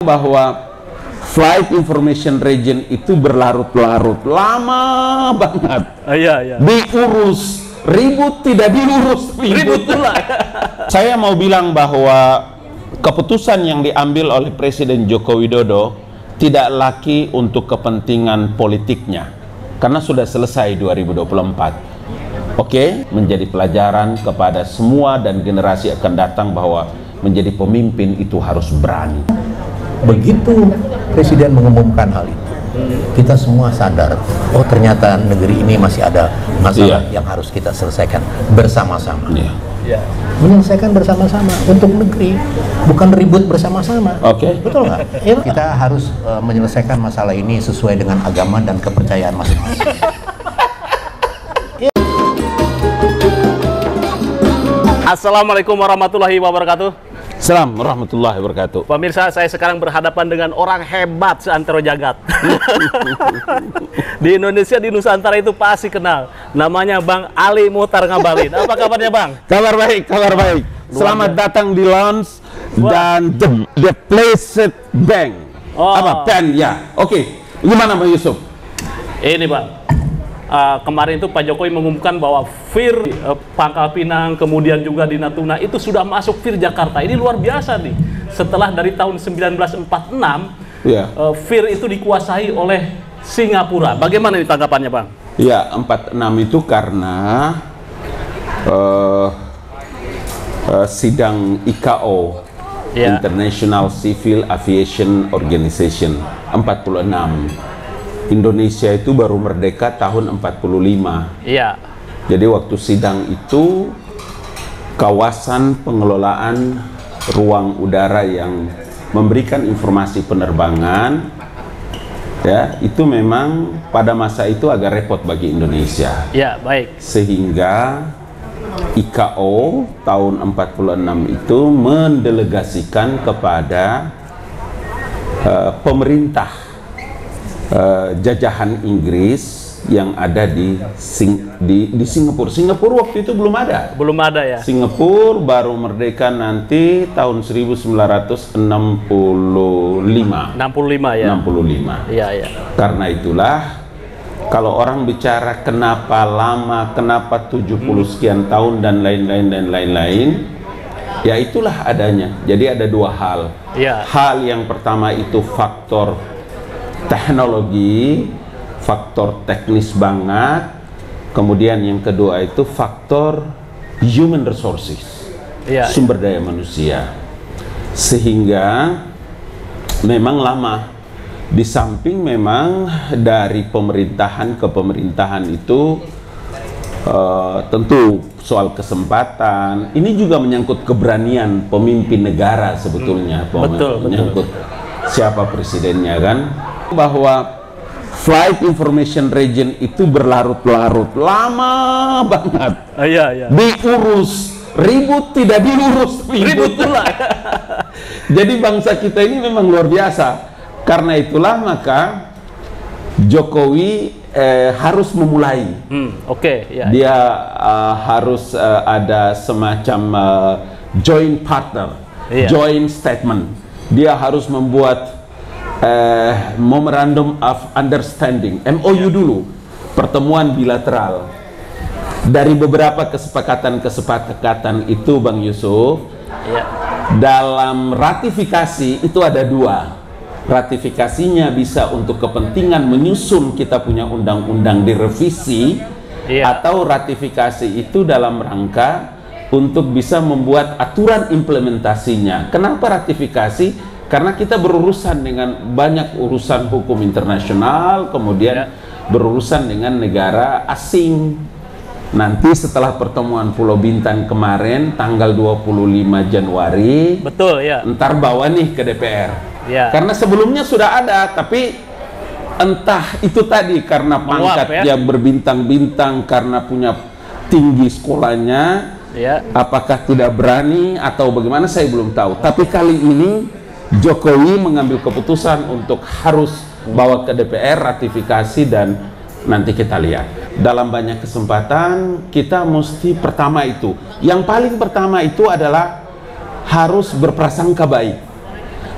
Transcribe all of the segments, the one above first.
bahwa flight information region itu berlarut-larut, lama banget. Iya. Diurus, ribut tidak diurus, ribut pula. Saya mau bilang bahwa keputusan yang diambil oleh Presiden Joko Widodo tidak lagi untuk kepentingan politiknya, karena sudah selesai 2024. Oke, menjadi pelajaran kepada semua dan generasi akan datang bahwa menjadi pemimpin itu harus berani. Begitu Presiden mengumumkan hal itu, kita semua sadar, oh ternyata negeri ini masih ada masalah yang harus kita selesaikan bersama-sama. Menyelesaikan bersama-sama untuk negeri, bukan ribut bersama-sama. Oke. Betul nggak? Kita harus menyelesaikan masalah ini sesuai dengan agama dan kepercayaan masing-masing. Assalamualaikum warahmatullahi wabarakatuh. Assalamualaikum warahmatullahi wabarakatuh. Pemirsa, saya sekarang berhadapan dengan orang hebat seantero jagat. Di Indonesia, di Nusantara itu pasti kenal. Namanya Bang Ali Muhtar Ngabalin. Apa kabarnya, Bang? Kabar baik, kabar baik. Selamat datang di lounge dan the Placed Bank. Pen ya. Oke. Gimana Bang Yusuf? Ini, Bang. Kemarin itu Pak Jokowi mengumumkan bahwa FIR Pangkal Pinang, kemudian juga di Natuna itu sudah masuk FIR Jakarta. Ini luar biasa nih. Setelah dari tahun 1946, FIR itu dikuasai oleh Singapura. Bagaimana ini tanggapannya, Bang? Ya, 46 itu karena sidang ICAO, International Civil Aviation Organization, 46. Indonesia itu baru merdeka tahun 45. Iya. Jadi waktu sidang itu kawasan pengelolaan ruang udara yang memberikan informasi penerbangan ya, itu memang pada masa itu agak repot bagi Indonesia. Ya, baik. Sehingga ICAO tahun 46 itu mendelegasikan kepada pemerintah jajahan Inggris yang ada di Singapura. Singapura waktu itu belum ada. Belum ada ya. Singapura baru merdeka nanti tahun 1965. 65 ya. 65. Iya. Karena itulah kalau orang bicara kenapa lama, kenapa 70 sekian tahun dan lain-lain, ya itulah adanya. Jadi ada dua hal. Ya. Hal yang pertama itu faktor teknologi, faktor teknis banget. Kemudian yang kedua itu faktor human resources, sumber daya manusia. Sehingga memang lama. Di samping memang dari pemerintahan ke pemerintahan itu tentu soal kesempatan. Ini juga menyangkut keberanian pemimpin negara sebetulnya. Menyangkut siapa presidennya kan. Bahwa flight information region itu berlarut-larut, lama banget. Iya. Diurus, ribut tidak diurus, ribut pula. Jadi bangsa kita ini memang luar biasa. Karena itulah maka Jokowi harus memulai. Dia harus ada semacam joint partner, joint statement. Dia harus membuat Memorandum of Understanding, MOU dulu, pertemuan bilateral. Dari beberapa kesepakatan itu Bang Yusuf, dalam ratifikasi itu ada dua. Ratifikasinya bisa untuk kepentingan menyusun kita punya undang-undang direvisi, atau ratifikasi itu dalam rangka untuk bisa membuat aturan implementasinya. Kenapa ratifikasi? Karena kita berurusan dengan banyak urusan hukum internasional, kemudian berurusan dengan negara asing. Nanti setelah pertemuan Pulau Bintan kemarin tanggal 25 Januari, ntar bawa nih ke DPR. Karena sebelumnya sudah ada, tapi entah itu tadi karena pangkatnya berbintang-bintang, karena punya tinggi sekolahnya, apakah tidak berani atau bagaimana saya belum tahu. Tapi kali ini Jokowi mengambil keputusan untuk harus bawa ke DPR ratifikasi, dan nanti kita lihat. Dalam banyak kesempatan kita mesti yang paling pertama itu adalah harus berprasangka baik.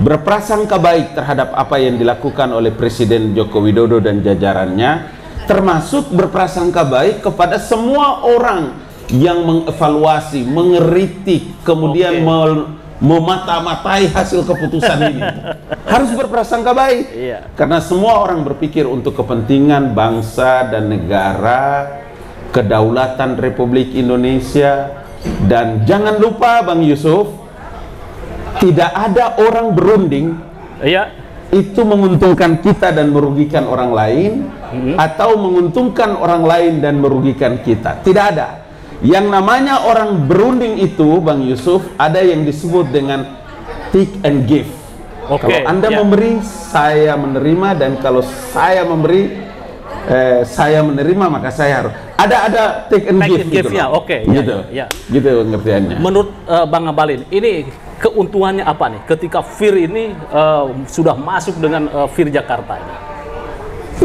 berprasangka baik terhadap apa yang dilakukan oleh Presiden Joko Widodo dan jajarannya, termasuk berprasangka baik kepada semua orang yang mengevaluasi, mengeritik, kemudian memata-matai hasil keputusan ini. Harus berprasangka baik, karena semua orang berpikir untuk kepentingan bangsa dan negara, kedaulatan Republik Indonesia. Dan jangan lupa Bang Yusuf, tidak ada orang berunding itu menguntungkan kita dan merugikan orang lain, atau menguntungkan orang lain dan merugikan kita. Tidak ada. Yang namanya orang berunding itu Bang Yusuf, ada yang disebut dengan take and give. Kalau Anda memberi, saya menerima, dan kalau saya memberi, saya menerima, maka saya harus ada take and give gitu. Gitu pengertiannya. Menurut Bang Ngabalin, ini keuntungannya apa nih ketika FIR ini sudah masuk dengan FIR Jakarta ini?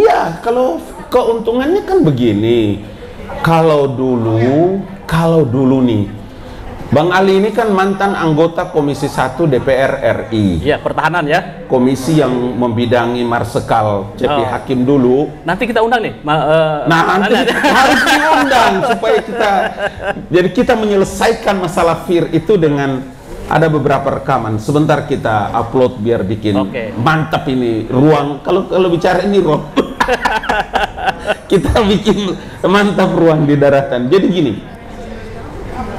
Ya, kalau keuntungannya kan begini. Kalau dulu nih, Bang Ali ini kan mantan anggota Komisi 1 DPR RI. Ya, pertahanan ya. Komisi yang membidangi Marsikal Cepi Hakim dulu. Nanti kita undang nih. Nanti harus diundang supaya kita menyelesaikan masalah FIR itu dengan ada beberapa rekaman. Sebentar kita upload biar bikin mantap ini ruang. Kalau bicara ini ruang. Kita bikin mantap ruang di daratan. Jadi gini.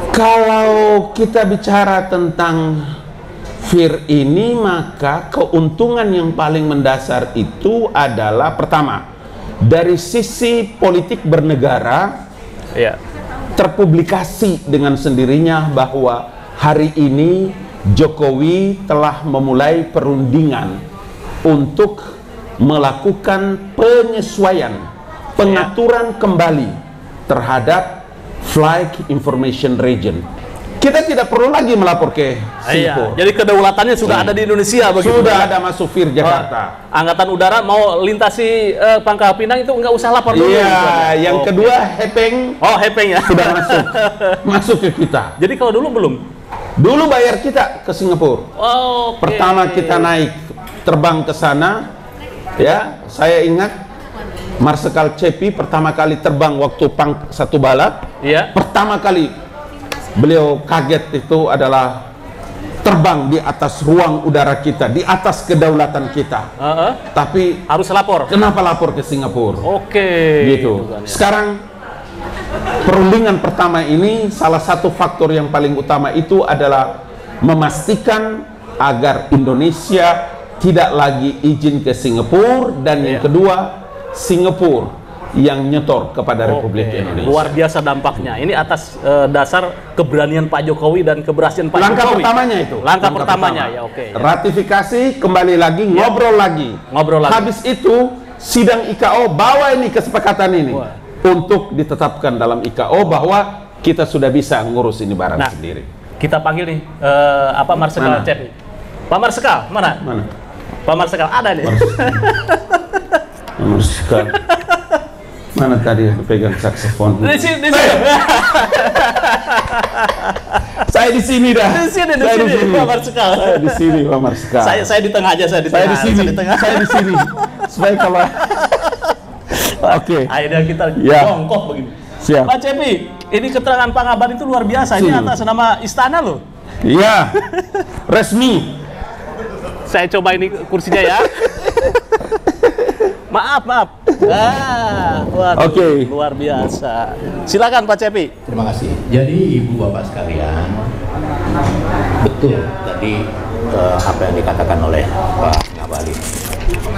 Kalau kita bicara tentang FIR ini, maka keuntungan yang paling mendasar itu adalah pertama, dari sisi politik bernegara, terpublikasi dengan sendirinya bahwa hari ini Jokowi telah memulai perundingan untuk melakukan penyesuaian, pengaturan kembali terhadap Flight Information Region. Kita tidak perlu lagi melapor ke Singapura. Jadi kedaulatannya sudah ada di Indonesia begitu. Sudah ada masuk FIR Jakarta. Angkatan Udara mau lintasi Pangkal Pinang itu nggak usah lapor dulu. Iya, yang kedua Hepeng. Hepeng ya. Sudah masuk ke kita. Jadi kalau dulu belum? Dulu bayar kita ke Singapura. Pertama kita naik terbang ke sana, ya, saya ingat Marsikal Cepi pertama kali terbang waktu satu balap. Pertama kali beliau kaget itu adalah terbang di atas ruang udara kita, di atas kedaulatan kita. Tapi harus lapor. Kenapa lapor ke Singapura? Gitu. Sekarang perundingan pertama ini, salah satu faktor yang paling utama itu adalah memastikan agar Indonesia tidak lagi izin ke Singapura, dan yang kedua Singapura yang nyetor kepada Republik Indonesia. Luar biasa dampaknya. Ini atas dasar keberanian Pak Jokowi dan keberhasilan Pak Jokowi. Langkah pertamanya itu. Langkah pertamanya ya, ratifikasi, kembali lagi, ngobrol lagi. Habis itu sidang IKO, bawa ini kesepakatan ini untuk ditetapkan dalam IKO bahwa kita sudah bisa ngurus ini barang sendiri. Kita panggil nih Marsikal Cepi. Pak Marsikal, mana? Pak Marsikal ada nih. Marsikal. Mana tadi pegang saksofon? Di sini. Saya di sini dah. Di sini Pak Marsikal. Saya di sini Pak Marsikal. Saya di tengah aja, saya di tengah. Saya di sini. Supaya kalau akhirnya kita jongkok begini. Siap. Pak Cepi, ini keterangan Pak Ngabalin itu luar biasa. Ini atas nama istana loh. Iya. Resmi. Saya coba ini kursinya ya. Maaf. Luar biasa. Silakan Pak Cepi. Terima kasih. Jadi Ibu Bapak sekalian, betul tadi apa yang dikatakan oleh Pak Ngabalin.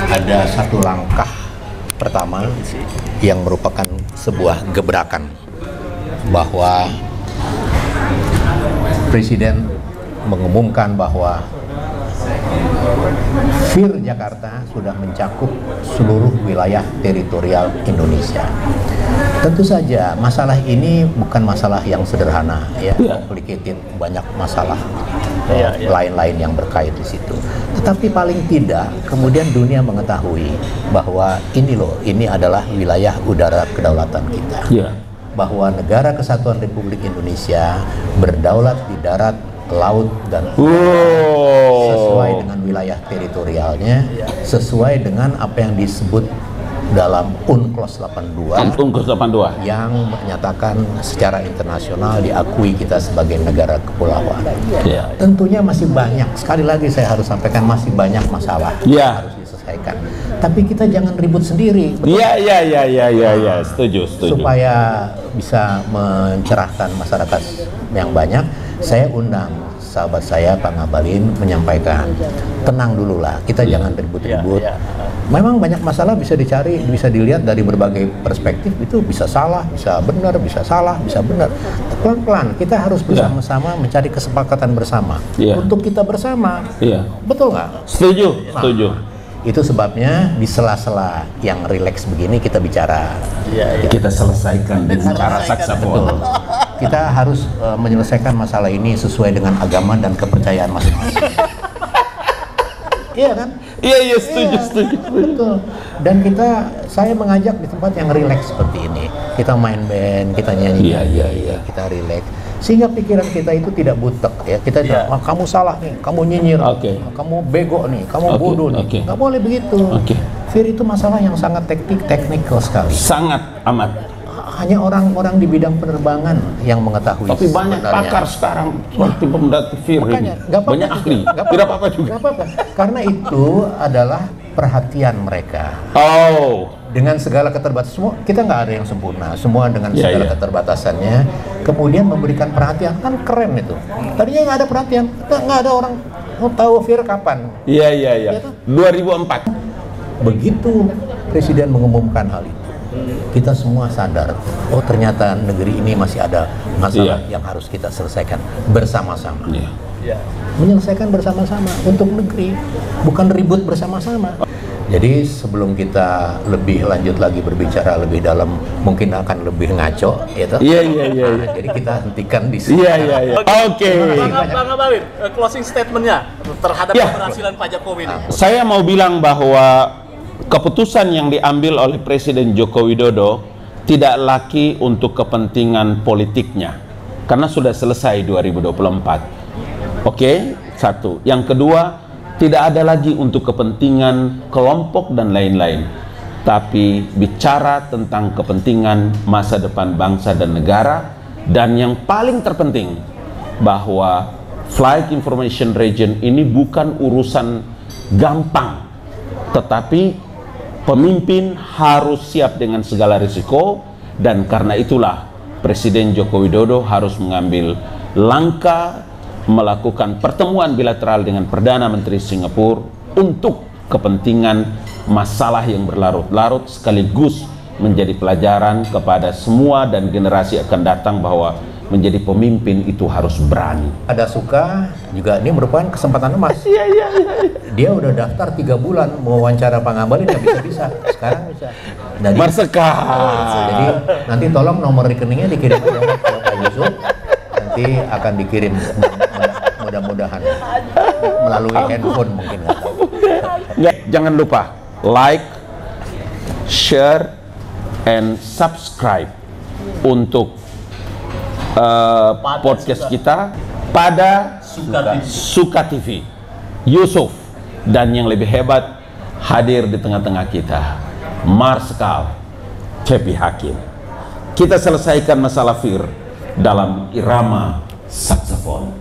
Ada satu langkah pertama yang merupakan sebuah gebrakan bahwa Presiden mengumumkan bahwa FIR Jakarta sudah mencakup seluruh wilayah teritorial Indonesia. Tentu saja masalah ini bukan masalah yang sederhana, complicated, banyak masalah lain-lain yang berkait di situ. Tetapi paling tidak kemudian dunia mengetahui bahwa ini adalah wilayah udara kedaulatan kita. Bahwa Negara Kesatuan Republik Indonesia berdaulat di darat, laut dan sesuai dengan wilayah teritorialnya, sesuai dengan apa yang disebut dalam UNCLOS 82 yang menyatakan secara internasional diakui kita sebagai negara kepulauan. Tentunya masih banyak, sekali lagi saya harus sampaikan, masih banyak masalah yang harus diselesaikan. Tapi kita jangan ribut sendiri. Setuju. Supaya bisa mencerahkan masyarakat yang banyak, saya undang sahabat saya Pak Ngabalin menyampaikan, tenang dulu lah, kita jangan ribut-ribut. Memang banyak masalah bisa dicari, bisa dilihat dari berbagai perspektif, itu bisa salah, bisa benar, bisa salah, bisa benar. Pelan-pelan kita harus bersama-sama mencari kesepakatan bersama untuk kita bersama. Betul nggak? Setuju. Itu sebabnya di sela-sela yang rileks begini kita bicara. Kita selesaikan dengan cara saksafon. Kita harus menyelesaikan masalah ini sesuai dengan agama dan kepercayaan masing-masing. Iya kan? Iya, setuju. Betul. Dan saya mengajak di tempat yang rileks seperti ini. Kita main band, kita nyanyi, kita rileks. Sehingga pikiran kita itu tidak butek ya. Kita kamu salah nih, kamu nyinyir, kamu bego nih, kamu bodoh nih. Nggak boleh begitu. Fear itu masalah yang sangat teknikal sekali. Sangat amat. Hanya orang-orang di bidang penerbangan yang mengetahui. Tapi banyak pakar sekarang seperti pemdati fear ini. Banyak ahli. Tidak apa-apa juga. Nggak apa-apa. Karena itu adalah perhatian mereka. Dengan segala keterbatasan, semua kita nggak ada yang sempurna. Semua dengan segala keterbatasannya, kemudian memberikan perhatian, kan keren itu. Tadinya nggak ada perhatian, nggak ada orang mau tahu fear kapan. 2004. Begitu Presiden mengumumkan hal itu, kita semua sadar, oh ternyata negeri ini masih ada masalah yang harus kita selesaikan bersama-sama. Menyelesaikan bersama-sama untuk negeri, bukan ribut bersama-sama. Jadi sebelum kita lebih lanjut lagi berbicara lebih dalam, mungkin akan lebih ngaco, gitu. Jadi kita hentikan di sini. Oke. Bang Ngabalin, closing statementnya terhadap keberhasilan Pak Jokowi ini. Saya mau bilang bahwa keputusan yang diambil oleh Presiden Joko Widodo tidak lagi untuk kepentingan politiknya, karena sudah selesai 2024. Satu. Yang kedua, tidak ada lagi untuk kepentingan kelompok dan lain-lain, tapi bicara tentang kepentingan masa depan bangsa dan negara. Dan yang paling terpenting, bahwa Flight Information Region ini bukan urusan gampang, tetapi pemimpin harus siap dengan segala risiko. Dan karena itulah Presiden Joko Widodo harus mengambil langkah melakukan pertemuan bilateral dengan Perdana Menteri Singapura untuk kepentingan masalah yang berlarut-larut, sekaligus menjadi pelajaran kepada semua dan generasi akan datang bahwa menjadi pemimpin itu harus berani. Ada suka juga, ini merupakan kesempatan emas. Dia udah daftar 3 bulan mau wawancara Pak Ngabalin, nggak bisa. Sekarang bisa. Jadi nanti tolong nomor rekeningnya dikirim ke Pak Yusuf. Nanti akan dikirim mudah-mudahan melalui handphone mungkin, nggak tahu. Jangan lupa like, share, and subscribe untuk podcast kita pada Suka TV. Yusuf dan yang lebih hebat hadir di tengah-tengah kita, Marskal Cepi Hakim. Kita selesaikan masalah fear dalam irama saksofon.